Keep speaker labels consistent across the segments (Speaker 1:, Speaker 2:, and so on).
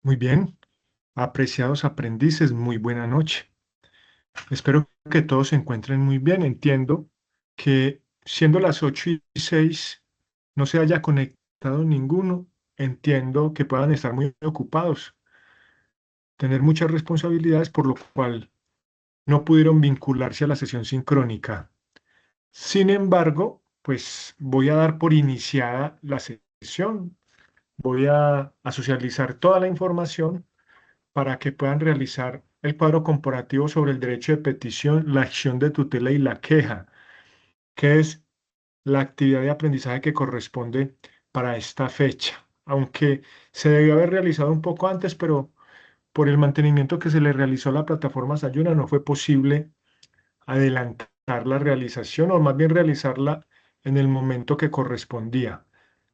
Speaker 1: Muy bien, apreciados aprendices, muy buena noche. Espero que todos se encuentren muy bien. Entiendo que siendo las 8:06 no se haya conectado ninguno. Entiendo que puedan estar muy ocupados, tener muchas responsabilidades, por lo cual no pudieron vincularse a la sesión sincrónica. Sin embargo, pues voy a dar por iniciada la sesión. Voy a socializar toda la información para que puedan realizar el cuadro comparativo sobre el derecho de petición, la acción de tutela y la queja, que es la actividad de aprendizaje que corresponde para esta fecha. Aunque se debió haber realizado un poco antes, pero por el mantenimiento que se le realizó a la plataforma Sayuna no fue posible adelantar la realización o más bien realizarla en el momento que correspondía.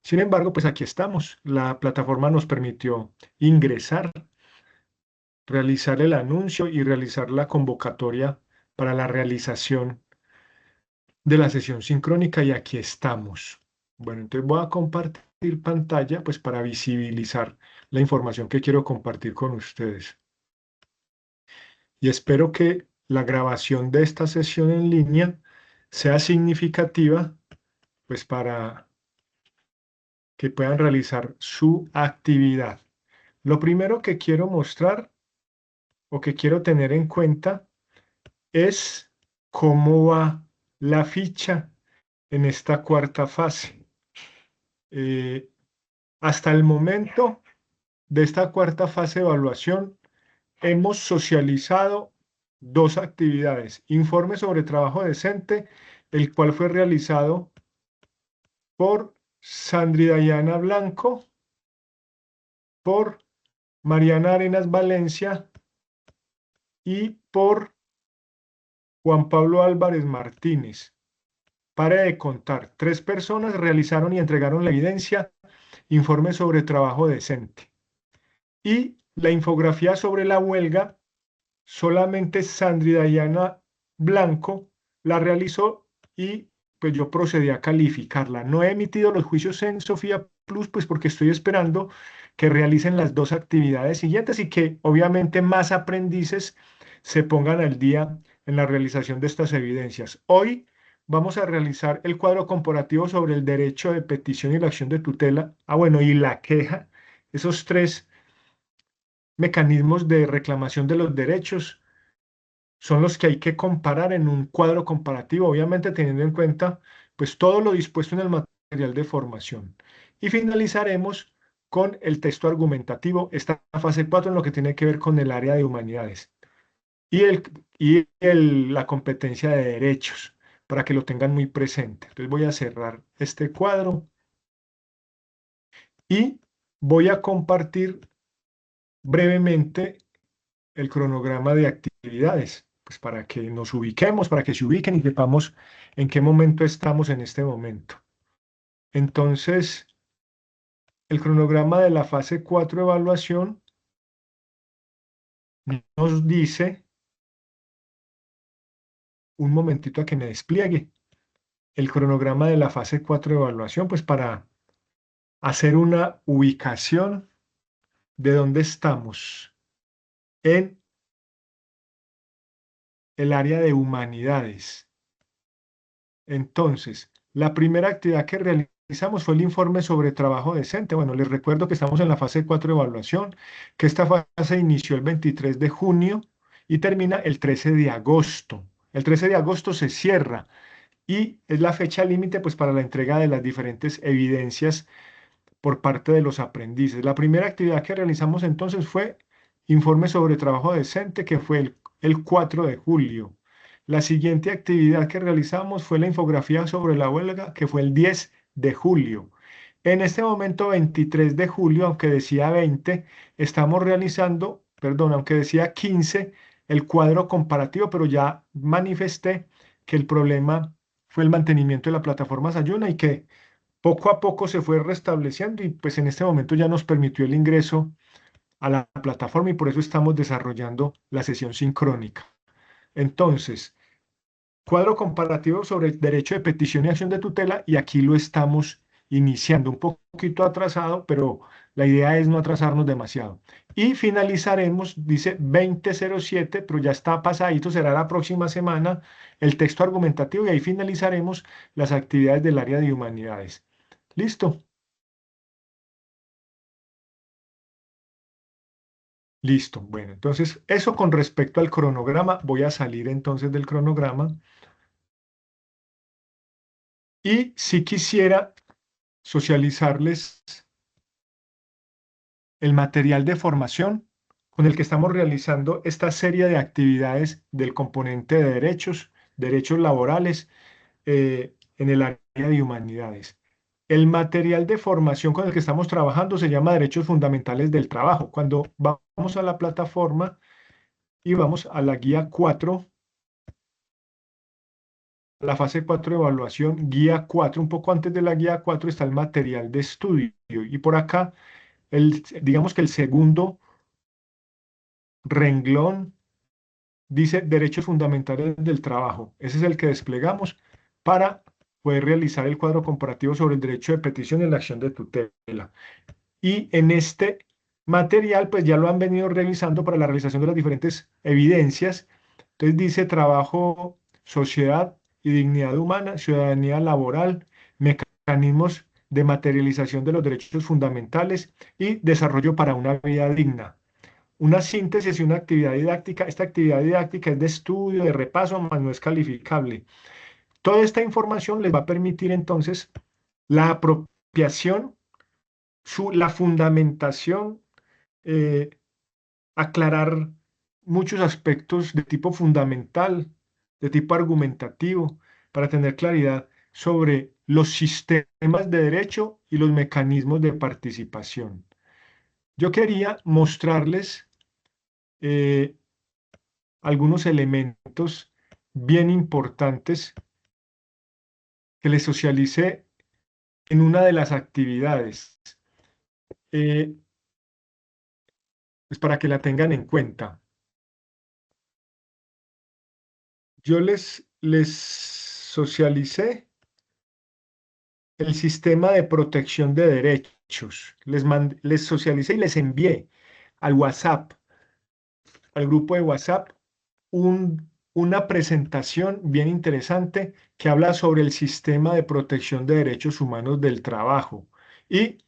Speaker 1: Sin embargo, pues aquí estamos. La plataforma nos permitió ingresar, realizar el anuncio y realizar la convocatoria para la realización de la sesión sincrónica y aquí estamos. Bueno, entonces voy a compartir pantalla pues para visibilizar la información que quiero compartir con ustedes. Y espero que la grabación de esta sesión en línea sea significativa pues para que puedan realizar su actividad. Lo primero que quiero mostrar o que quiero tener en cuenta es cómo va la ficha en esta cuarta fase. Eh, Hasta el momento de esta cuarta fase de evaluación, hemos socializado dos actividades. Informe sobre trabajo decente, el cual fue realizado por Sandri Dayana Blanco, por Mariana Arenas Valencia y por Juan Pablo Álvarez Martínez. Pare de contar. 3 personas realizaron y entregaron la evidencia, informe sobre trabajo decente. Y la infografía sobre la huelga, solamente Sandri Dayana Blanco la realizó y pues yo procedí a calificarla. No he emitido los juicios en Sofía Plus, pues porque estoy esperando que realicen las dos actividades siguientes y que obviamente más aprendices se pongan al día en la realización de estas evidencias. Hoy vamos a realizar el cuadro comparativo sobre el derecho de petición y la acción de tutela. Bueno, y la queja. Esos tres mecanismos de reclamación de los derechos son los que hay que comparar en un cuadro comparativo, obviamente teniendo en cuenta pues todo lo dispuesto en el material de formación. Y finalizaremos con el texto argumentativo, esta fase 4 en lo que tiene que ver con el área de humanidades la competencia de derechos, para que lo tengan muy presente. Entonces voy a cerrar este cuadro y voy a compartir brevemente el cronograma de actividades, pues para que nos ubiquemos, para que se ubiquen y sepamos en qué momento estamos en este momento. Entonces, el cronograma de la fase 4 de evaluación nos dice, un momentito a que me despliegue, el cronograma de la fase 4 de evaluación, pues para hacer una ubicación de dónde estamos en el área de humanidades. Entonces, la primera actividad que realizamos fue el informe sobre trabajo decente. Bueno, les recuerdo que estamos en la fase 4 de evaluación, que esta fase inició el 23 de junio y termina el 13 de agosto. El 13 de agosto se cierra y es la fecha límite pues para la entrega de las diferentes evidencias por parte de los aprendices. La primera actividad que realizamos entonces fue informe sobre trabajo decente, que fue el 4 de julio. La siguiente actividad que realizamos fue la infografía sobre la huelga, que fue el 10 de julio. En este momento, 23 de julio, aunque decía 20, estamos realizando, perdón, aunque decía 15, el cuadro comparativo, pero ya manifesté que el problema fue el mantenimiento de la plataforma Sayuna y que poco a poco se fue restableciendo y pues en este momento ya nos permitió el ingreso a la plataforma y por eso estamos desarrollando la sesión sincrónica. Entonces, cuadro comparativo sobre el derecho de petición y acción de tutela y aquí lo estamos iniciando un poquito atrasado, pero la idea es no atrasarnos demasiado. Y finalizaremos, dice 2007, pero ya está pasadito, será la próxima semana, el texto argumentativo y ahí finalizaremos las actividades del área de humanidades. ¿Listo? Listo. Bueno, entonces eso con respecto al cronograma, voy a salir entonces del cronograma y si quisiera socializarles el material de formación con el que estamos realizando esta serie de actividades del componente de derechos, derechos laborales en el área de humanidades. El material de formación con el que estamos trabajando se llama Derechos Fundamentales del Trabajo. Cuando vamos a la plataforma y vamos a la guía 4, la fase 4 de evaluación, guía 4, un poco antes de la guía 4 está el material de estudio. Y por acá, digamos que el segundo renglón dice Derechos Fundamentales del Trabajo. Ese es el que desplegamos para poder realizar el cuadro comparativo sobre el derecho de petición y la acción de tutela. Y en este material, pues ya lo han venido revisando para la realización de las diferentes evidencias. Entonces dice trabajo, sociedad y dignidad humana, ciudadanía laboral, mecanismos de materialización de los derechos fundamentales y desarrollo para una vida digna. Una síntesis y una actividad didáctica. Esta actividad didáctica es de estudio, de repaso, más no es calificable. Toda esta información les va a permitir entonces la apropiación, la fundamentación, eh, aclarar muchos aspectos de tipo fundamental, de tipo argumentativo, para tener claridad sobre los sistemas de derecho y los mecanismos de participación. Yo quería mostrarles eh, algunos elementos bien importantes que les socialicé en una de las actividades, eh, pues para que la tengan en cuenta. Yo les socialicé el sistema de protección de derechos. Les socialicé y les envié al WhatsApp, al grupo de WhatsApp, una presentación bien interesante que habla sobre el sistema de protección de derechos humanos del trabajo y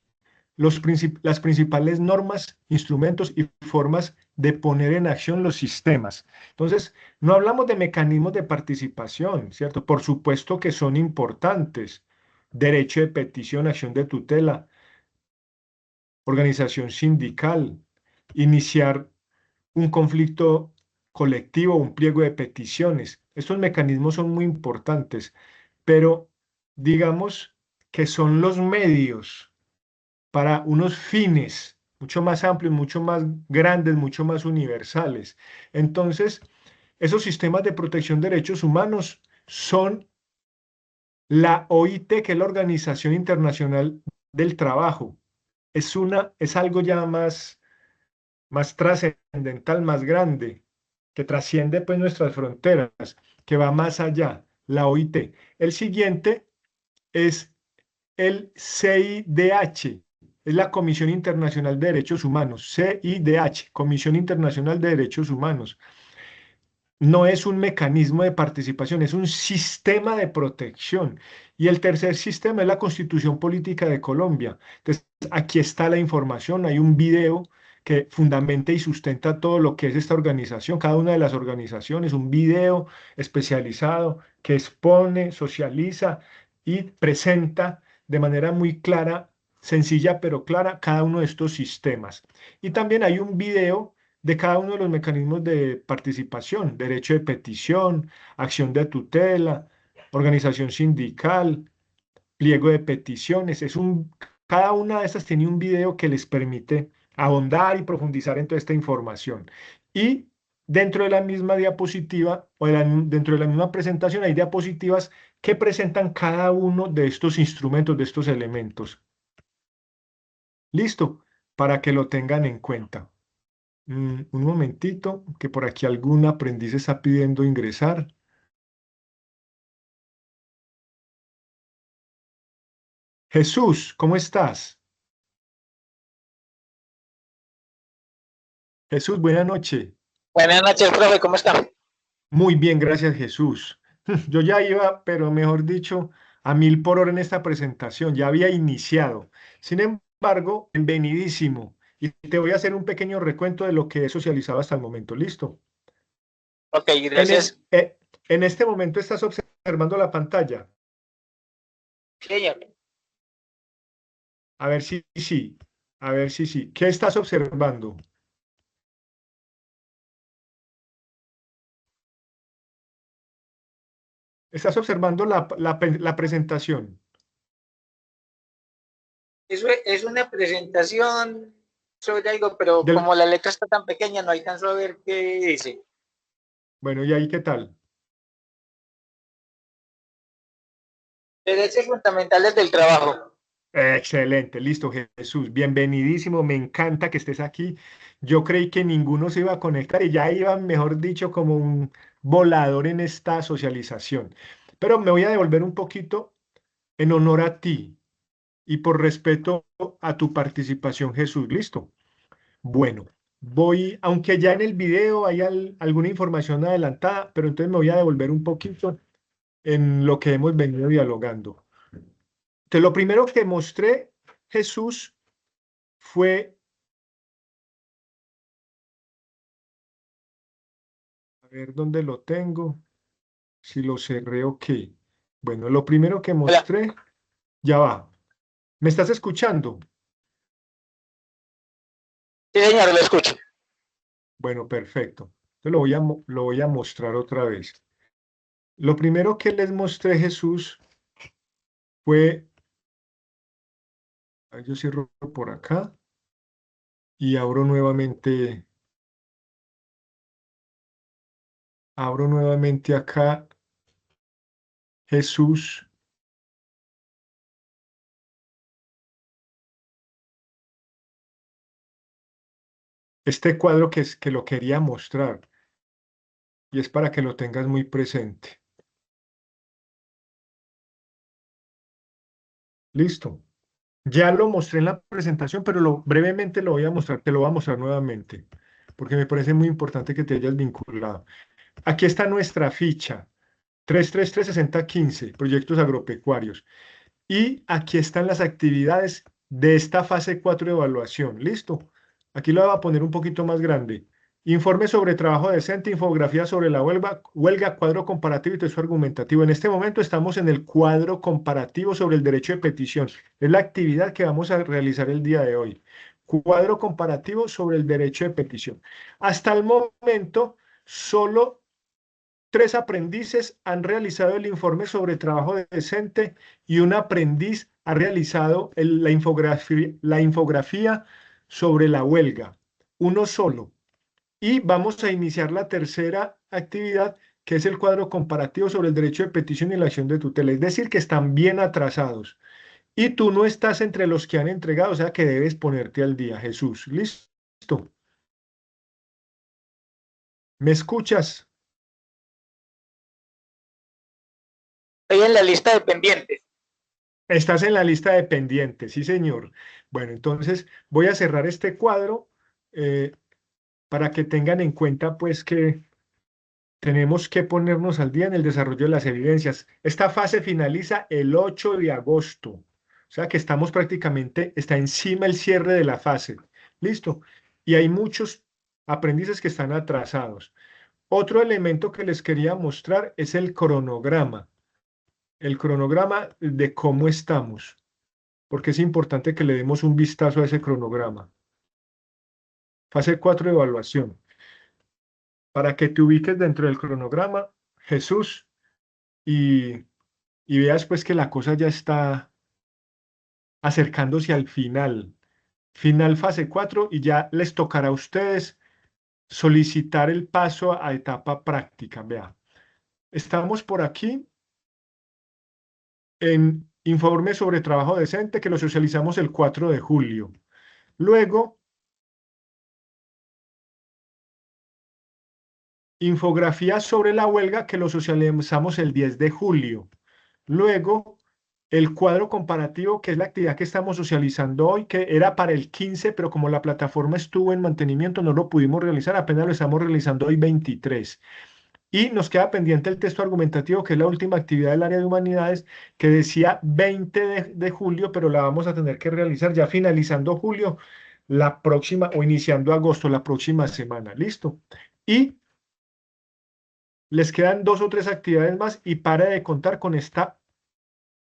Speaker 1: las principales normas, instrumentos y formas de poner en acción los sistemas. Entonces, no hablamos de mecanismos de participación, ¿cierto? Por supuesto que son importantes. Derecho de petición, acción de tutela, organización sindical, iniciar un conflicto colectivo, un pliego de peticiones. Estos mecanismos son muy importantes, pero digamos que son los medios para unos fines mucho más amplios, mucho más grandes, mucho más universales. Entonces, esos sistemas de protección de derechos humanos son la OIT, que es la Organización Internacional del Trabajo. Es algo ya más trascendental, más grande, que trasciende pues nuestras fronteras, que va más allá, la OIT. El siguiente es el CIDH, es la Comisión Internacional de Derechos Humanos, CIDH, Comisión Internacional de Derechos Humanos. No es un mecanismo de participación, es un sistema de protección. Y el tercer sistema es la Constitución Política de Colombia. Entonces, aquí está la información, hay un video que fundamenta y sustenta todo lo que es esta organización, cada una de las organizaciones, un video especializado que expone, socializa y presenta de manera muy clara, sencilla pero clara, cada uno de estos sistemas. Y también hay un video de cada uno de los mecanismos de participación, derecho de petición, acción de tutela, organización sindical, pliego de peticiones. Cada una de estas tiene un video que les permite ahondar y profundizar en toda esta información. Y dentro de la misma diapositiva dentro de la misma presentación hay diapositivas que presentan cada uno de estos instrumentos, de estos elementos. Listo, para que lo tengan en cuenta. Un momentito, que por aquí algún aprendiz está pidiendo ingresar. Jesús, ¿cómo estás? Jesús, buena noche.
Speaker 2: Buenas noches, profe, ¿cómo está?
Speaker 1: Muy bien, gracias Jesús. Yo ya iba, pero mejor dicho, a 1000 por hora en esta presentación. Ya había iniciado. Sin embargo, bienvenidísimo. Y te voy a hacer un pequeño recuento de lo que he socializado hasta el momento. ¿Listo?
Speaker 2: Ok,
Speaker 1: En,
Speaker 2: gracias.
Speaker 1: en este momento estás observando la pantalla.
Speaker 2: Señor,
Speaker 1: A ver si sí. A ver si sí. ¿Qué estás observando? Estás observando la presentación.
Speaker 2: eso es una presentación sobre algo, pero
Speaker 1: Del,
Speaker 2: como la letra está tan pequeña, no alcanzo a ver qué dice.
Speaker 1: bueno, ¿y ahí qué tal?
Speaker 2: Derechos fundamentales del trabajo.
Speaker 1: Excelente, listo, Jesús. Bienvenidísimo, me encanta que estés aquí. Yo creí que ninguno se iba a conectar y ya iba, mejor dicho, como un volador en esta socialización. Pero me voy a devolver un poquito en honor a ti y por respeto a tu participación, Jesús. Listo. Bueno, voy, aunque ya en el video hay alguna información adelantada, pero entonces me voy a devolver un poquito en lo que hemos venido dialogando. Entonces, lo primero que mostré, Jesús, fue, a ver dónde lo tengo, si lo cerré o qué. Bueno, lo primero que
Speaker 2: Hola.
Speaker 1: mostré, ya va. ¿Me estás escuchando?
Speaker 2: Sí, señor, lo escucho.
Speaker 1: Bueno, perfecto. Entonces lo voy a mostrar otra vez. Lo primero que les mostré, Jesús, fue, yo cierro por acá y abro nuevamente acá, Jesús. Este cuadro que lo quería mostrar y es para que lo tengas muy presente. Listo. Ya lo mostré en la presentación, pero brevemente lo voy a mostrar, te lo voy a mostrar nuevamente, porque me parece muy importante que te hayas vinculado. Aquí está nuestra ficha, 333-6015, proyectos agropecuarios. Y aquí están las actividades de esta fase 4 de evaluación. ¿Listo? Aquí lo voy a poner un poquito más grande. Informe sobre trabajo decente, infografía sobre la huelga, cuadro comparativo y texto argumentativo. En este momento estamos en el cuadro comparativo sobre el derecho de petición. Es la actividad que vamos a realizar el día de hoy. Cuadro comparativo sobre el derecho de petición. Hasta el momento, solo 3 aprendices han realizado el informe sobre trabajo decente y un aprendiz ha realizado la infografía sobre la huelga. Uno solo. Y vamos a iniciar la tercera actividad, que es el cuadro comparativo sobre el derecho de petición y la acción de tutela. Es decir, que están bien atrasados. Y tú no estás entre los que han entregado, o sea que debes ponerte al día, Jesús. ¿Listo? ¿Me escuchas?
Speaker 2: Estoy en la lista de pendientes.
Speaker 1: Estás en la lista de pendientes, sí, señor. Bueno, entonces voy a cerrar este cuadro eh, para que tengan en cuenta, pues, que tenemos que ponernos al día en el desarrollo de las evidencias. Esta fase finaliza el 8 de agosto, o sea que estamos prácticamente, está encima el cierre de la fase. ¿Listo? Y hay muchos aprendices que están atrasados. Otro elemento que les quería mostrar es el cronograma de cómo estamos, porque es importante que le demos un vistazo a ese cronograma. Fase 4 de evaluación. Para que te ubiques dentro del cronograma, Jesús, y, y veas pues que la cosa ya está acercándose al final. Final fase 4 y ya les tocará a ustedes solicitar el paso a etapa práctica. Vea, estamos por aquí en informe sobre trabajo decente que lo socializamos el 4 de julio. Luego, infografía sobre la huelga que lo socializamos el 10 de julio. Luego, el cuadro comparativo, que es la actividad que estamos socializando hoy, que era para el 15, pero como la plataforma estuvo en mantenimiento, no lo pudimos realizar, apenas lo estamos realizando hoy 23. Y nos queda pendiente el texto argumentativo, que es la última actividad del área de humanidades, que decía 20 de julio, pero la vamos a tener que realizar ya finalizando julio, la próxima, o iniciando agosto, la próxima semana. ¿Listo? Y les quedan 2 o 3 actividades más y para de contar con esta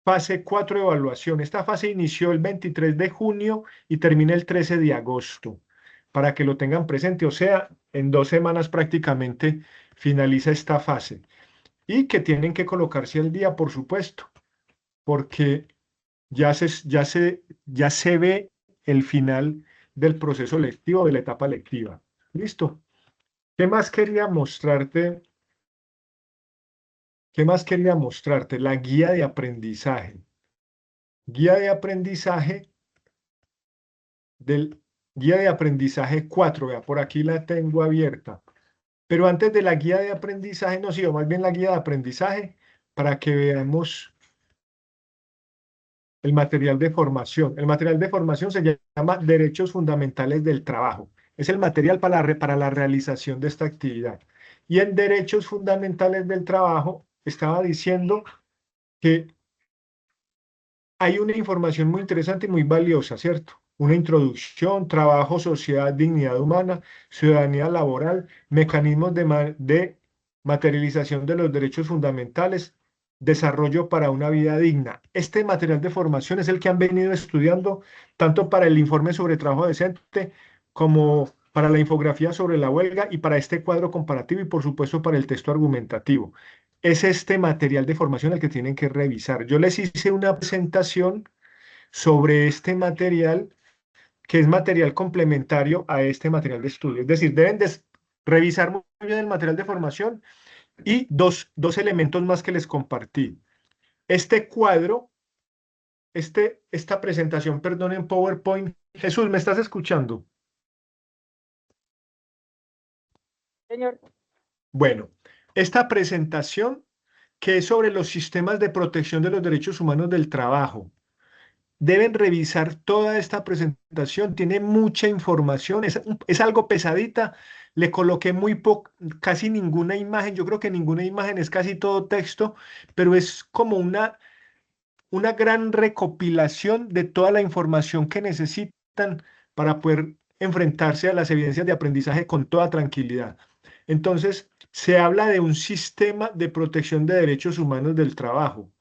Speaker 1: fase 4 de evaluación. Esta fase inició el 23 de junio y termina el 13 de agosto, para que lo tengan presente. O sea, en 2 semanas prácticamente finaliza esta fase. Y que tienen que colocarse al día, por supuesto, porque ya se ve el final del proceso lectivo, de la etapa lectiva. ¿Listo? ¿Qué más quería mostrarte? ¿Qué más quería mostrarte? La guía de aprendizaje. Guía de aprendizaje del guía de aprendizaje 4. Vea, por aquí la tengo abierta. Pero antes de la guía de aprendizaje, no, sí, o más bien la guía de aprendizaje, para que veamos el material de formación. El material de formación se llama Derechos Fundamentales del Trabajo. Es el material para la realización de esta actividad. Y en Derechos Fundamentales del Trabajo estaba diciendo que hay una información muy interesante y muy valiosa, ¿cierto? Una introducción, trabajo, sociedad, dignidad humana, ciudadanía laboral, mecanismos de materialización de los derechos fundamentales, desarrollo para una vida digna. Este material de formación es el que han venido estudiando tanto para el informe sobre trabajo decente como para la infografía sobre la huelga y para este cuadro comparativo y por supuesto para el texto argumentativo. Es este material de formación el que tienen que revisar. Yo les hice una presentación sobre este material, que es material complementario a este material de estudio. Es decir, deben revisar muy bien el material de formación y dos elementos más que les compartí. Este cuadro, esta presentación, perdón, en PowerPoint. Jesús, ¿me estás escuchando?
Speaker 3: Señor.
Speaker 1: Bueno, esta presentación que es sobre los sistemas de protección de los derechos humanos del trabajo. Deben revisar toda esta presentación, tiene mucha información, es algo pesadita, le coloqué casi ninguna imagen, yo creo que ninguna imagen, es casi todo texto, pero es como una gran recopilación de toda la información que necesitan para poder enfrentarse a las evidencias de aprendizaje con toda tranquilidad. Entonces, se habla de un sistema de protección de derechos humanos del trabajo.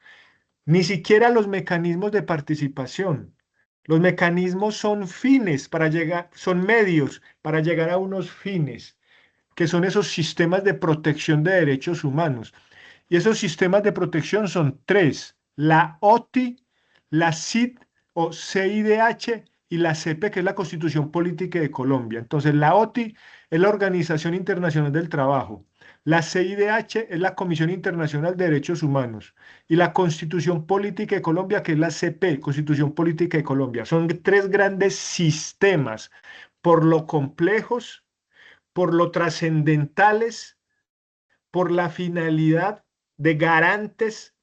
Speaker 1: Ni siquiera los mecanismos de participación. Los mecanismos son fines para llegar, son medios para llegar a unos fines, que son esos sistemas de protección de derechos humanos. Y esos sistemas de protección son 3: la OTI, la CID o CIDH y la CP, que es la Constitución Política de Colombia. Entonces, la OTI es la Organización Internacional del Trabajo. La CIDH es la Comisión Internacional de Derechos Humanos. Y la Constitución Política de Colombia, que es la CP, Constitución Política de Colombia. Son 3 grandes sistemas, por lo complejos, por lo trascendentales, por la finalidad de garantes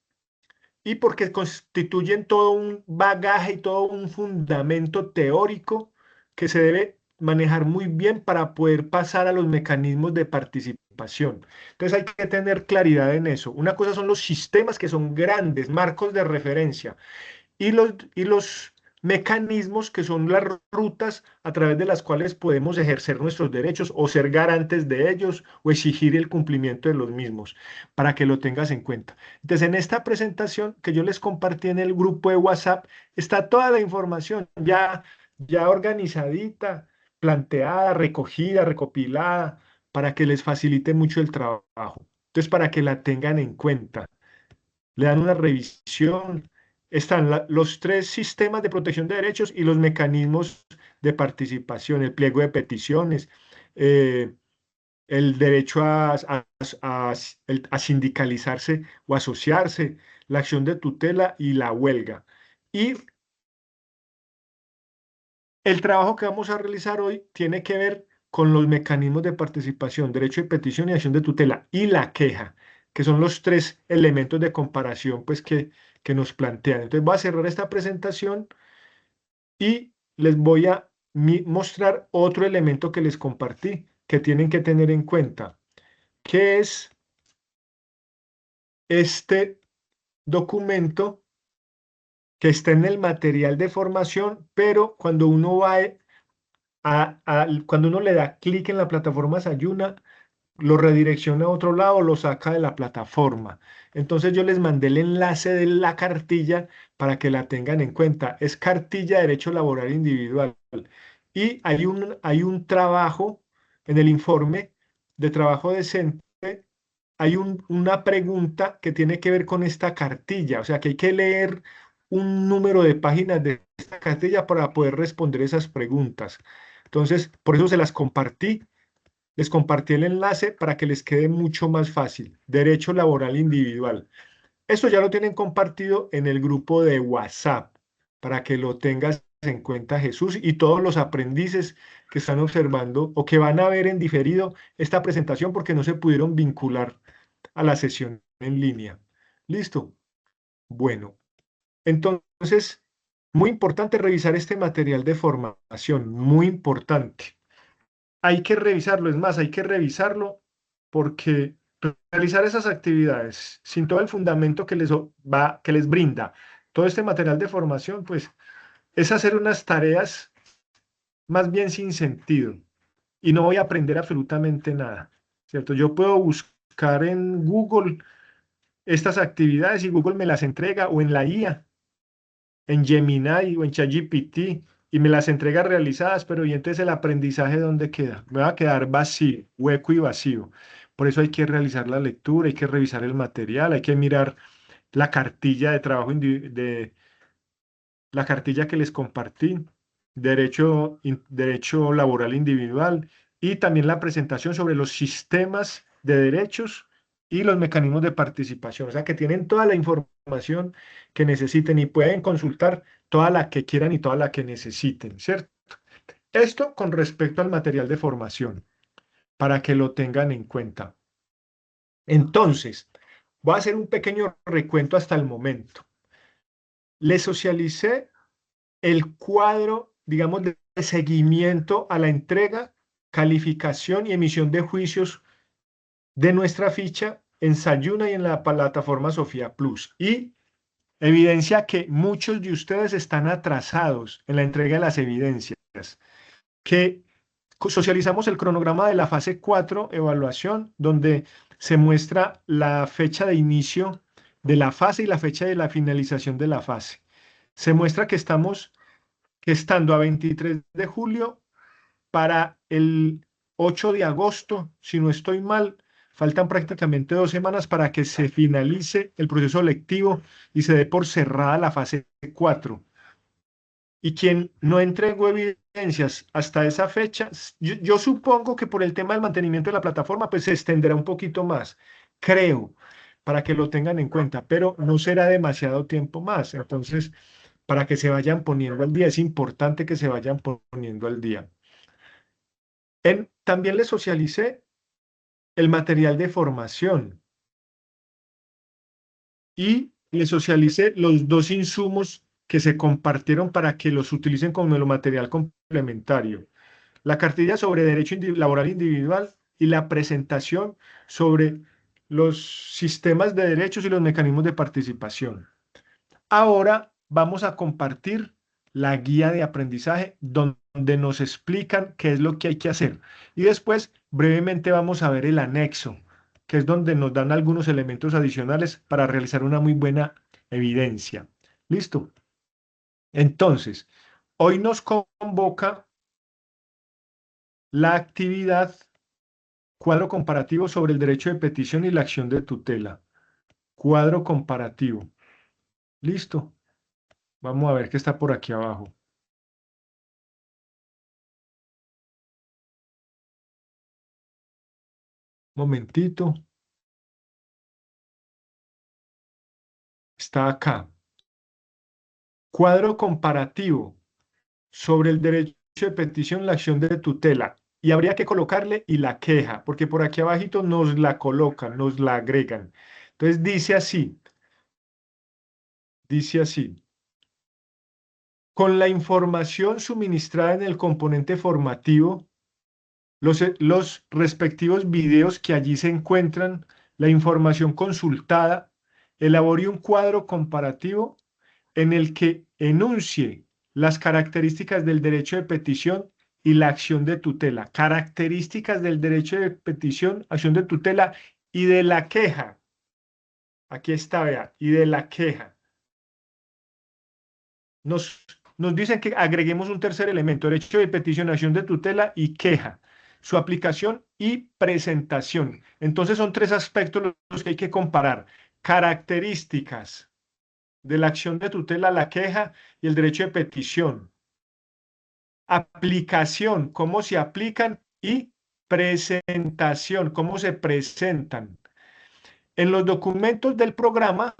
Speaker 1: y porque constituyen todo un bagaje y todo un fundamento teórico que se debe manejar muy bien para poder pasar a los mecanismos de participación. Entonces hay que tener claridad en eso. Una cosa son los sistemas, que son grandes marcos de referencia, y los mecanismos, que son las rutas a través de las cuales podemos ejercer nuestros derechos o ser garantes de ellos o exigir el cumplimiento de los mismos, para que lo tengas en cuenta. Entonces, en esta presentación que yo les compartí en el grupo de WhatsApp, está toda la información ya organizadita, planteada, recogida, recopilada, para que les facilite mucho el trabajo. Entonces, para que la tengan en cuenta, le dan una revisión. Están los 3 sistemas de protección de derechos y los mecanismos de participación, el pliego de peticiones, eh, el derecho a sindicalizarse o asociarse, la acción de tutela y la huelga. Y el trabajo que vamos a realizar hoy tiene que ver con los mecanismos de participación, derecho de petición y acción de tutela y la queja. que son los tres elementos de comparación pues, que nos plantean. Entonces voy a cerrar esta presentación y les voy a mostrar otro elemento que les compartí, que tienen que tener en cuenta, que es este documento que está en el material de formación, pero cuando uno va cuando uno le da clic en la plataforma Sayuna, lo redirecciona a otro lado, lo saca de la plataforma. Entonces yo les mandé el enlace de la cartilla para que la tengan en cuenta. Es cartilla de derecho laboral individual. Y hay un trabajo en el informe de trabajo decente, hay una pregunta que tiene que ver con esta cartilla. O sea que hay que leer un número de páginas de esta cartilla para poder responder esas preguntas. Entonces, por eso se las compartí. Les compartí el enlace para que les quede mucho más fácil. Derecho laboral individual. Esto ya lo tienen compartido en el grupo de WhatsApp para que lo tengas en cuenta, Jesús, y todos los aprendices que están observando o que van a ver en diferido esta presentación porque no se pudieron vincular a la sesión en línea. ¿Listo? Bueno, entonces, muy importante revisar este material de formación, muy importante. Hay que revisarlo, es más, hay que revisarlo porque realizar esas actividades sin todo el fundamento que les brinda todo este material de formación, pues es hacer unas tareas más bien sin sentido y no voy a aprender absolutamente nada, ¿cierto? Yo puedo buscar en Google estas actividades y Google me las entrega o en la IA, en Gemini o en ChatGPT y me las entrega realizadas, pero ¿y entonces el aprendizaje dónde queda? Me va a quedar vacío, hueco y vacío. Por eso hay que realizar la lectura, hay que revisar el material, hay que mirar la cartilla de trabajo la cartilla que les compartí, derecho laboral individual y también la presentación sobre los sistemas de derechos y los mecanismos de participación. O sea, que tienen toda la información que necesiten y pueden consultar toda la que quieran y toda la que necesiten, ¿cierto? Esto con respecto al material de formación, para que lo tengan en cuenta. Entonces, voy a hacer un pequeño recuento hasta el momento. Les socialicé el cuadro, digamos, de seguimiento a la entrega, calificación y emisión de juicios de nuestra ficha en Sayuna y en la plataforma Sofía Plus. Y evidencia que muchos de ustedes están atrasados en la entrega de las evidencias, que socializamos el cronograma de la fase 4, evaluación, donde se muestra la fecha de inicio de la fase y la fecha de la finalización de la fase. Se muestra que estando a 23 de julio para el 8 de agosto, si no estoy mal, faltan prácticamente 2 semanas para que se finalice el proceso lectivo y se dé por cerrada la fase 4. Y quien no entregó evidencias hasta esa fecha, yo supongo que por el tema del mantenimiento de la plataforma, pues se extenderá un poquito más, creo, para que lo tengan en cuenta, pero no será demasiado tiempo más. Entonces, para que se vayan poniendo al día, es importante que se vayan poniendo al día. También les socialicé el material de formación y les socialicé los dos insumos que se compartieron para que los utilicen como material complementario. La cartilla sobre derecho laboral individual y la presentación sobre los sistemas de derechos y los mecanismos de participación. Ahora vamos a compartir la guía de aprendizaje donde nos explican qué es lo que hay que hacer. Y después, brevemente, vamos a ver el anexo, que es donde nos dan algunos elementos adicionales para realizar una muy buena evidencia. ¿Listo? Entonces, hoy nos convoca la actividad cuadro comparativo sobre el derecho de petición y la acción de tutela. Cuadro comparativo. ¿Listo? Vamos a ver qué está por aquí abajo. Momentito. Está acá. Cuadro comparativo sobre el derecho de petición y la acción de tutela. y habría que colocarle y la queja, porque por aquí abajito nos la colocan, nos la agregan. Entonces dice así, con la información suministrada en el componente formativo, los respectivos videos que allí se encuentran, la información consultada, elabore un cuadro comparativo en el que enuncie las características del derecho de petición y la acción de tutela. Características del derecho de petición, acción de tutela y de la queja. Aquí está, vea, y de la queja. Nos dicen que agreguemos un tercer elemento, derecho de petición, acción de tutela y queja, su aplicación y presentación. Entonces son tres aspectos los que hay que comparar. Características de la acción de tutela, la queja y el derecho de petición. Aplicación, cómo se aplican y presentación, cómo se presentan. En los documentos del programa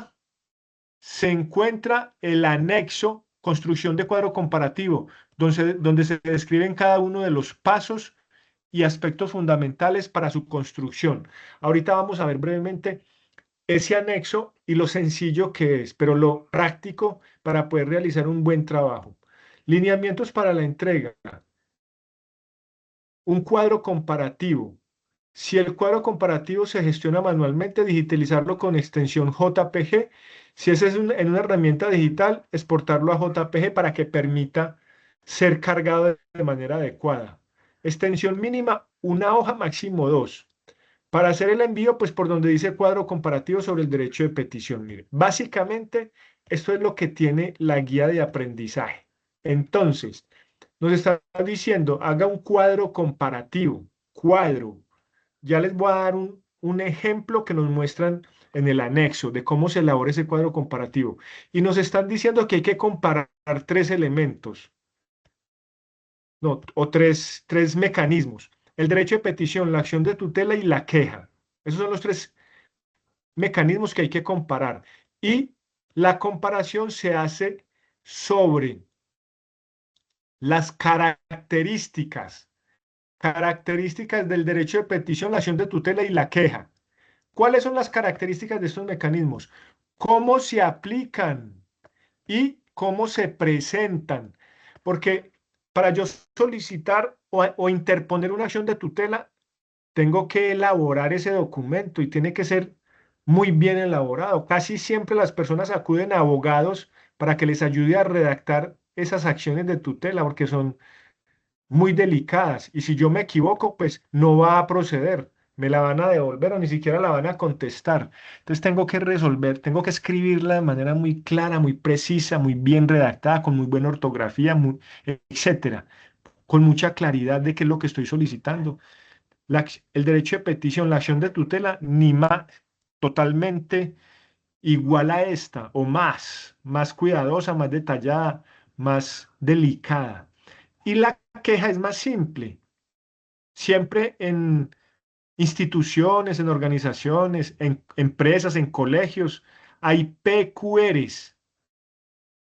Speaker 1: se encuentra el anexo construcción de cuadro comparativo, donde se describen cada uno de los pasos y aspectos fundamentales para su construcción. Ahorita vamos a ver brevemente ese anexo y lo sencillo que es, pero lo práctico para poder realizar un buen trabajo. Lineamientos para la entrega. Un cuadro comparativo. Si el cuadro comparativo se gestiona manualmente, digitalizarlo con extensión JPG. Si ese es en una herramienta digital, exportarlo a JPG para que permita ser cargado de manera adecuada. Extensión mínima, una hoja, máximo dos. Para hacer el envío, pues por donde dice cuadro comparativo sobre el derecho de petición. Mire, básicamente, esto es lo que tiene la guía de aprendizaje. Entonces, nos está diciendo, haga un cuadro comparativo. Cuadro. Ya les voy a dar un ejemplo que nos muestran en el anexo de cómo se elabora ese cuadro comparativo. Y nos están diciendo que hay que comparar tres elementos, no, o tres mecanismos. El derecho de petición, la acción de tutela y la queja. Esos son los tres mecanismos que hay que comparar. Y la comparación se hace sobre las características del derecho de petición, la acción de tutela y la queja. ¿Cuáles son las características de estos mecanismos? ¿Cómo se aplican y cómo se presentan? Porque para yo solicitar o interponer una acción de tutela, tengo que elaborar ese documento y tiene que ser muy bien elaborado. Casi siempre las personas acuden a abogados para que les ayude a redactar esas acciones de tutela porque son muy delicadas y si yo me equivoco, pues no va a proceder, me la van a devolver o ni siquiera la van a contestar. Entonces tengo que resolver, tengo que escribirla de manera muy clara, muy precisa, muy bien redactada, con muy buena ortografía, etcétera, con mucha claridad de qué es lo que estoy solicitando. El derecho de petición, la acción de tutela, ni más, totalmente igual a esta o más cuidadosa, más detallada, más delicada. Y la queja es más simple. Siempre en instituciones, en organizaciones, en empresas, en colegios, hay PQRs.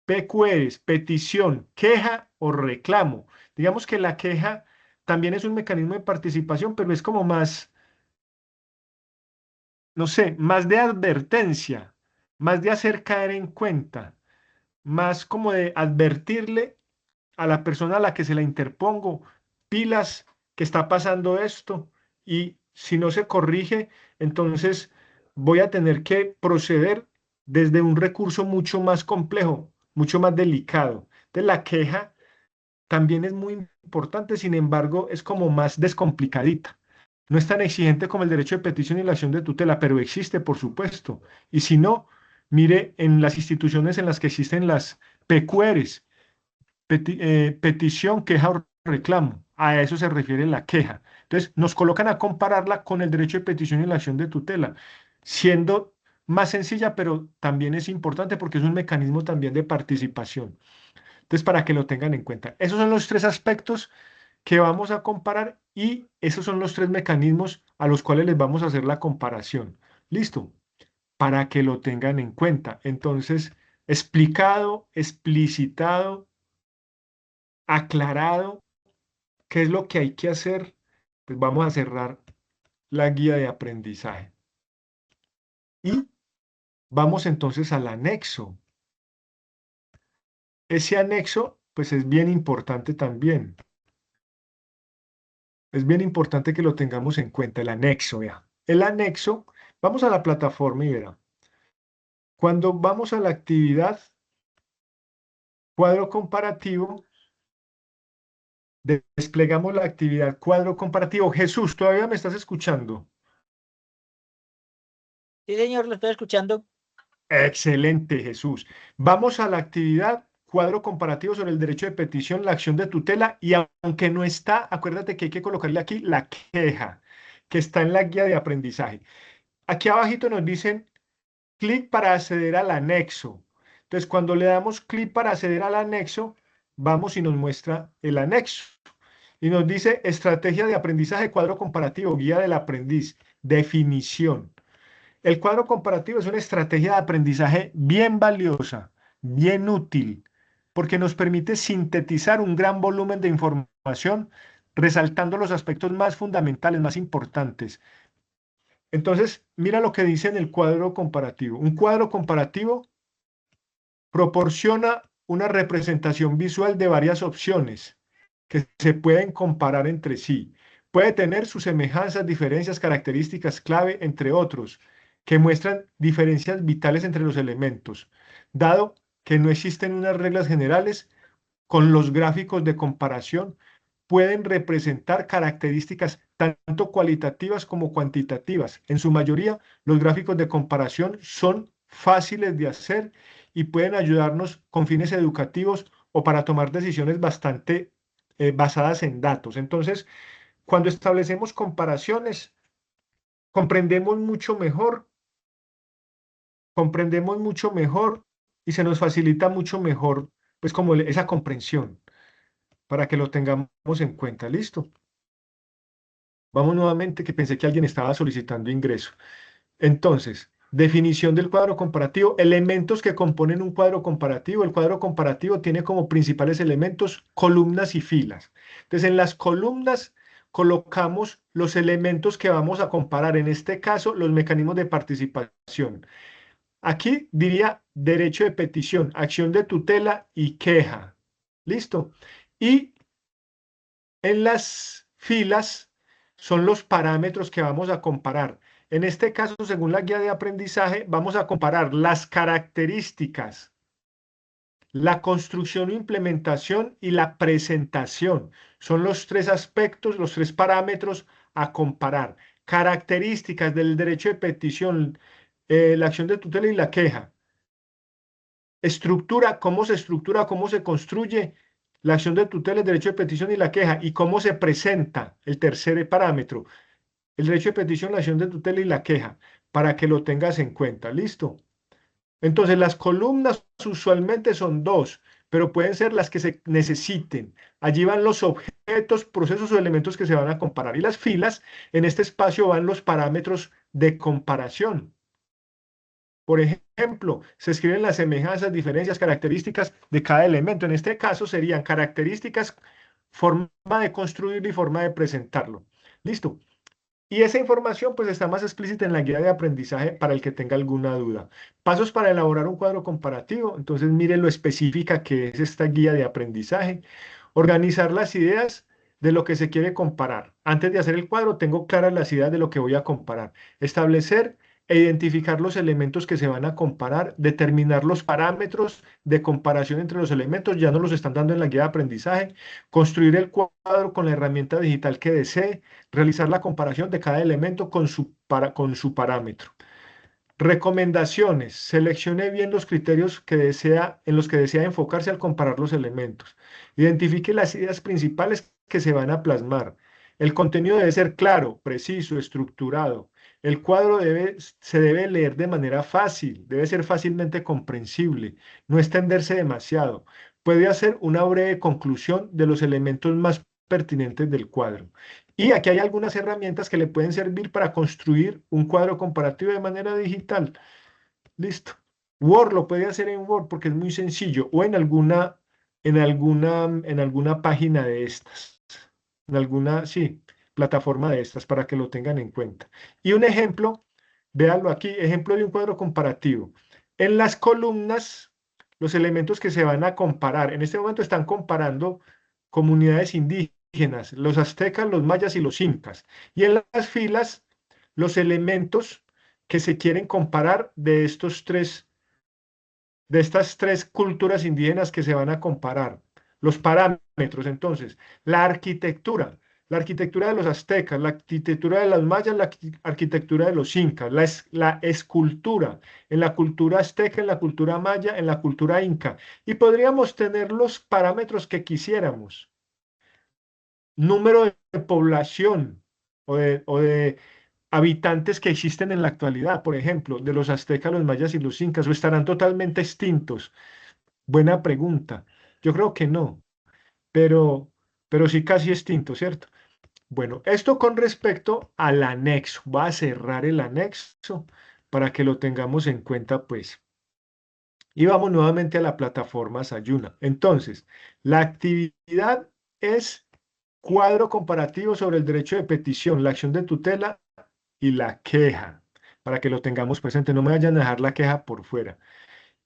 Speaker 1: PQRs, petición, queja o reclamo. Digamos que la queja también es un mecanismo de participación, pero es como más, no sé, más de advertencia, más de hacer caer en cuenta, más como de advertirle a la persona a la que se la interpongo, pilas, que está pasando esto y si no se corrige, entonces voy a tener que proceder desde un recurso mucho más complejo, mucho más delicado. Entonces la queja también es muy importante, sin embargo, es como más descomplicadita. No es tan exigente como el derecho de petición y la acción de tutela, pero existe, por supuesto. Y si no, mire en las instituciones en las que existen las PQRs, petición, queja o reclamo. A eso se refiere la queja. Entonces, nos colocan a compararla con el derecho de petición y la acción de tutela, siendo más sencilla, pero también es importante porque es un mecanismo también de participación. Entonces, para que lo tengan en cuenta. Esos son los tres aspectos que vamos a comparar y esos son los tres mecanismos a los cuales les vamos a hacer la comparación. ¿Listo? Para que lo tengan en cuenta. Entonces, explicado, explicitado, aclarado qué es lo que hay que hacer Pues vamos a cerrar la guía de aprendizaje. Y vamos entonces al anexo. Ese anexo, pues es bien importante también. Es bien importante que lo tengamos en cuenta, el anexo, vea. El anexo, vamos a la plataforma y verá. Cuando vamos a la actividad, cuadro comparativo, desplegamos la actividad cuadro comparativo. Jesús, ¿todavía me estás escuchando?
Speaker 2: Sí, señor, lo estoy escuchando.
Speaker 1: Excelente, Jesús. Vamos a la actividad cuadro comparativo sobre el derecho de petición, la acción de tutela, y aunque no está, acuérdate que hay que colocarle aquí la queja, que está en la guía de aprendizaje. Aquí abajito nos dicen clic para acceder al anexo. Entonces, cuando le damos clic para acceder al anexo, vamos y nos muestra el anexo. Y nos dice estrategia de aprendizaje, cuadro comparativo, guía del aprendiz, definición. El cuadro comparativo es una estrategia de aprendizaje bien valiosa, bien útil, porque nos permite sintetizar un gran volumen de información, resaltando los aspectos más fundamentales, más importantes. Entonces, mira lo que dice en el cuadro comparativo. Un cuadro comparativo proporciona una representación visual de varias opciones que se pueden comparar entre sí. Puede tener sus semejanzas, diferencias, características clave, entre otros, que muestran diferencias vitales entre los elementos. Dado que no existen unas reglas generales, con los gráficos de comparación pueden representar características tanto cualitativas como cuantitativas. En su mayoría, los gráficos de comparación son fáciles de hacer y pueden ayudarnos con fines educativos o para tomar decisiones bastante basadas en datos. Entonces, cuando establecemos comparaciones, comprendemos mucho mejor, comprendemos mucho mejor y se nos facilita mucho mejor, pues como esa comprensión, para que lo tengamos en cuenta. ¿Listo? Vamos nuevamente, que pensé que alguien estaba solicitando ingreso. Entonces, definición del cuadro comparativo, elementos que componen un cuadro comparativo. El cuadro comparativo tiene como principales elementos columnas y filas. Entonces, en las columnas colocamos los elementos que vamos a comparar, en este caso, los mecanismos de participación. Aquí diría derecho de petición, acción de tutela y queja. ¿Listo? Y en las filas son los parámetros que vamos a comparar. En este caso, según la guía de aprendizaje, vamos a comparar las características, la construcción e implementación y la presentación. Son los tres aspectos, los tres parámetros a comparar. Características del derecho de petición, la acción de tutela y la queja. Estructura, cómo se construye la acción de tutela, el derecho de petición y la queja, y cómo se presenta el tercer parámetro, el derecho de petición, la acción de tutela y la queja, para que lo tengas en cuenta. ¿Listo? Entonces, las columnas usualmente son dos, pero pueden ser las que se necesiten. Allí van los objetos, procesos o elementos que se van a comparar. Y las filas, en este espacio van los parámetros de comparación. Por ejemplo, se escriben las semejanzas, diferencias, características de cada elemento. En este caso serían características, forma de construirlo y forma de presentarlo. Listo. Y esa información pues está más explícita en la guía de aprendizaje para el que tenga alguna duda. Pasos para elaborar un cuadro comparativo. Entonces mire lo específica que es esta guía de aprendizaje. Organizar las ideas de lo que se quiere comparar. Antes de hacer el cuadro tengo claras las ideas de lo que voy a comparar. Establecer e identificar los elementos que se van a comparar, determinar los parámetros de comparación entre los elementos, ya nos los están dando en la guía de aprendizaje, construir el cuadro con la herramienta digital que desee, realizar la comparación de cada elemento con su parámetro. Recomendaciones. Seleccione bien los criterios en los que desea enfocarse al comparar los elementos. Identifique las ideas principales que se van a plasmar. El contenido debe ser claro, preciso, estructurado. El cuadro se debe leer de manera fácil, debe ser fácilmente comprensible, no extenderse demasiado. Puede hacer una breve conclusión de los elementos más pertinentes del cuadro. Y aquí hay algunas herramientas que le pueden servir para construir un cuadro comparativo de manera digital. Listo. Word lo puede hacer en Word porque es muy sencillo o en alguna página de estas. En alguna, sí, plataforma de estas para que lo tengan en cuenta. Y un ejemplo, véanlo aquí, ejemplo de un cuadro comparativo. En las columnas, los elementos que se van a comparar, en este momento están comparando comunidades indígenas, los aztecas, los mayas y los incas. Y en las filas, los elementos que se quieren comparar de estas tres culturas indígenas que se van a comparar. Los parámetros, entonces, la arquitectura de los aztecas, la arquitectura de los mayas, la arquitectura de los incas, la escultura, en la cultura azteca, en la cultura maya, en la cultura inca. Y podríamos tener los parámetros que quisiéramos. Número de población o de habitantes que existen en la actualidad, por ejemplo, de los aztecas, los mayas y los incas, o estarán totalmente extintos. Buena pregunta. Yo creo que no, pero, pero sí casi extinto, ¿cierto? Bueno, esto con respecto al anexo. Voy a cerrar el anexo para que lo tengamos en cuenta, pues. Y vamos nuevamente a la plataforma Sayuna. Entonces, la actividad es cuadro comparativo sobre el derecho de petición, la acción de tutela y la queja, para que lo tengamos presente. No me vayan a dejar la queja por fuera.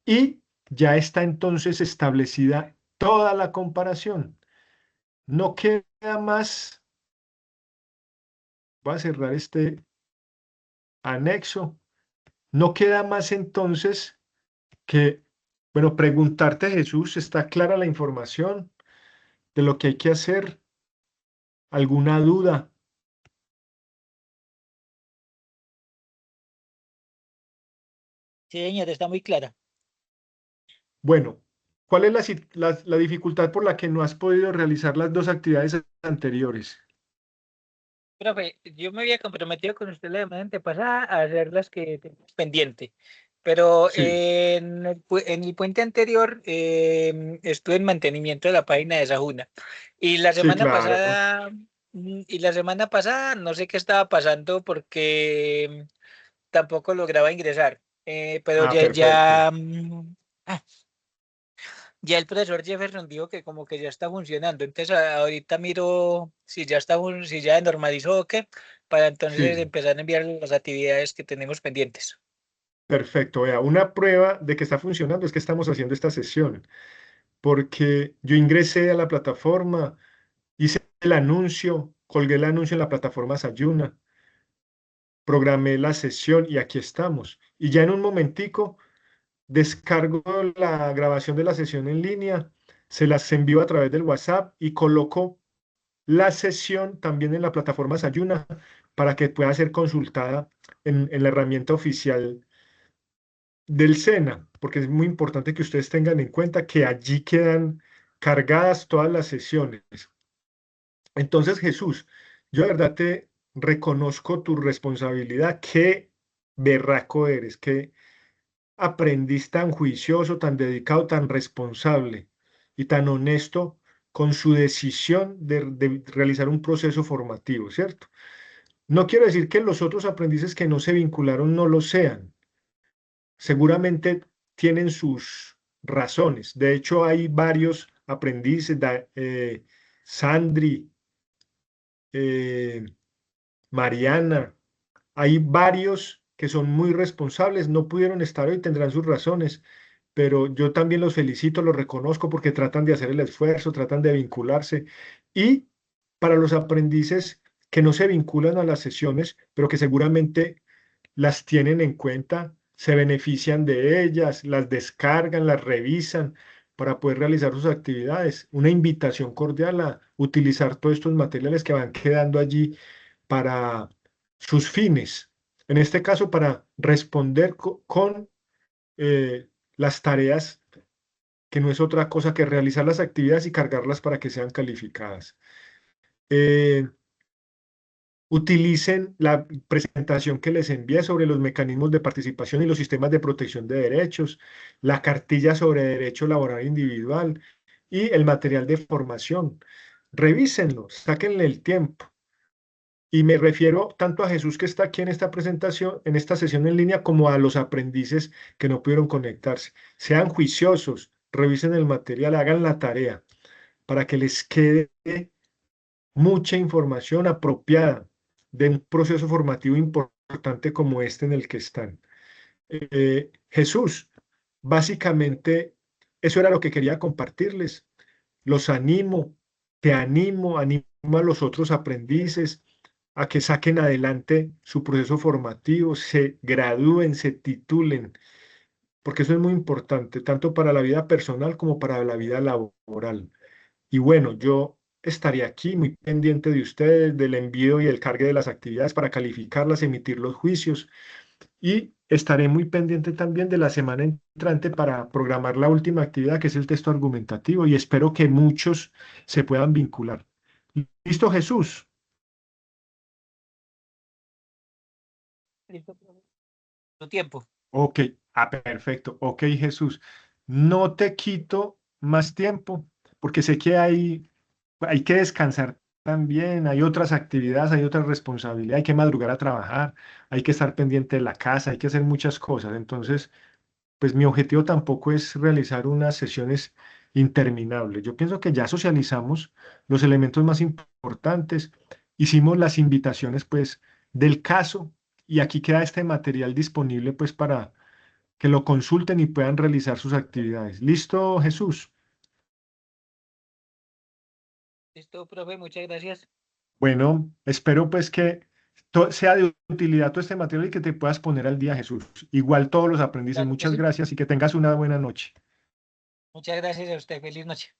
Speaker 1: Y ya está entonces establecida toda la comparación. No queda más, voy a cerrar este anexo, no queda más entonces que, bueno, preguntarte, Jesús, ¿está clara la información de lo que hay que hacer? ¿Alguna duda?
Speaker 3: Sí, señor, está muy clara.
Speaker 1: Bueno, ¿cuál es la dificultad por la que no has podido realizar las dos actividades anteriores?
Speaker 3: Profe, yo me había comprometido con usted la semana antepasada a hacer las que tenemos pendiente, pero
Speaker 1: Sí,
Speaker 3: en el puente anterior estuve en mantenimiento de la página de Sajuna y la
Speaker 1: sí,
Speaker 3: semana
Speaker 1: claro.
Speaker 3: pasada no sé qué estaba pasando porque tampoco lograba ingresar, pero
Speaker 1: Ah, perfecto.
Speaker 3: ah, ya el profesor Jefferson dijo que como que ya está funcionando. Entonces ahorita miro si ya está, si ya normalizó o qué, para entonces
Speaker 1: Sí,
Speaker 3: empezar a enviar las actividades que tenemos pendientes.
Speaker 1: perfecto. Vea, una prueba de que está funcionando es que estamos haciendo esta sesión, porque yo ingresé a la plataforma, hice el anuncio, colgué el anuncio en la plataforma Sayuna, programé la sesión y aquí estamos. Y ya en un momentico descargo la grabación de la sesión en línea, se las envío a través del WhatsApp y coloco la sesión también en la plataforma Sayuna para que pueda ser consultada en la herramienta oficial del SENA, porque es muy importante que ustedes tengan en cuenta que allí quedan cargadas todas las sesiones. Entonces, Jesús, yo de verdad te reconozco tu responsabilidad. Qué berraco eres, qué aprendiz tan juicioso, tan dedicado, tan responsable y tan honesto con su decisión de realizar un proceso formativo, ¿cierto? No quiero decir que los otros aprendices que no se vincularon no lo sean. Seguramente tienen sus razones. De hecho, hay varios aprendices, Sandri, eh, Mariana, hay varios que son muy responsables, no pudieron estar hoy, tendrán sus razones, pero yo también los felicito, los reconozco porque tratan de hacer el esfuerzo, tratan de vincularse. Y para los aprendices que no se vinculan a las sesiones, pero que seguramente las tienen en cuenta, se benefician de ellas, las descargan, las revisan para poder realizar sus actividades. Una invitación cordial a utilizar todos estos materiales que van quedando allí para sus fines. En este caso, para responder con las tareas, que no es otra cosa que realizar las actividades y cargarlas para que sean calificadas. Eh, Utilicen la presentación que les envié sobre los mecanismos de participación y los sistemas de protección de derechos, la cartilla sobre derecho laboral individual y el material de formación. Revísenlo, sáquenle el tiempo. Y me refiero tanto a Jesús que está aquí en esta presentación, en esta sesión en línea, como a los aprendices que no pudieron conectarse. Sean juiciosos, revisen el material, hagan la tarea para que les quede mucha información apropiada de un proceso formativo importante como este en el que están. Jesús, básicamente, eso era lo que quería compartirles. Los animo, te animo, animo a los otros aprendices a que saquen adelante su proceso formativo, se gradúen, se titulen, porque eso es muy importante, tanto para la vida personal como para la vida laboral. Y bueno, yo estaré aquí muy pendiente de ustedes, del envío y el cargue de las actividades para calificarlas, emitir los juicios y estaré muy pendiente también de la semana entrante para programar la última actividad, que es el texto argumentativo, y espero que muchos se puedan vincular. ¿Listo, Jesús?
Speaker 3: Listo, profe. Tu tiempo.
Speaker 1: Ok, perfecto. Ok, Jesús. No te quito más tiempo, porque sé que hay que descansar también, hay otras actividades, hay otras responsabilidades, hay que madrugar a trabajar, hay que estar pendiente de la casa, hay que hacer muchas cosas. Entonces, pues mi objetivo tampoco es realizar unas sesiones interminables. Yo pienso que ya socializamos los elementos más importantes, hicimos las invitaciones pues del caso y aquí queda este material disponible pues para que lo consulten y puedan realizar sus actividades. ¿Listo, Jesús?
Speaker 3: Listo, profe, muchas gracias.
Speaker 1: Bueno, espero pues que sea de utilidad todo este material y que te puedas poner al día, Jesús. Igual todos los aprendices,
Speaker 3: Claro que
Speaker 1: muchas
Speaker 3: sí.
Speaker 1: gracias y que tengas una buena noche.
Speaker 3: Muchas gracias a usted. Feliz noche.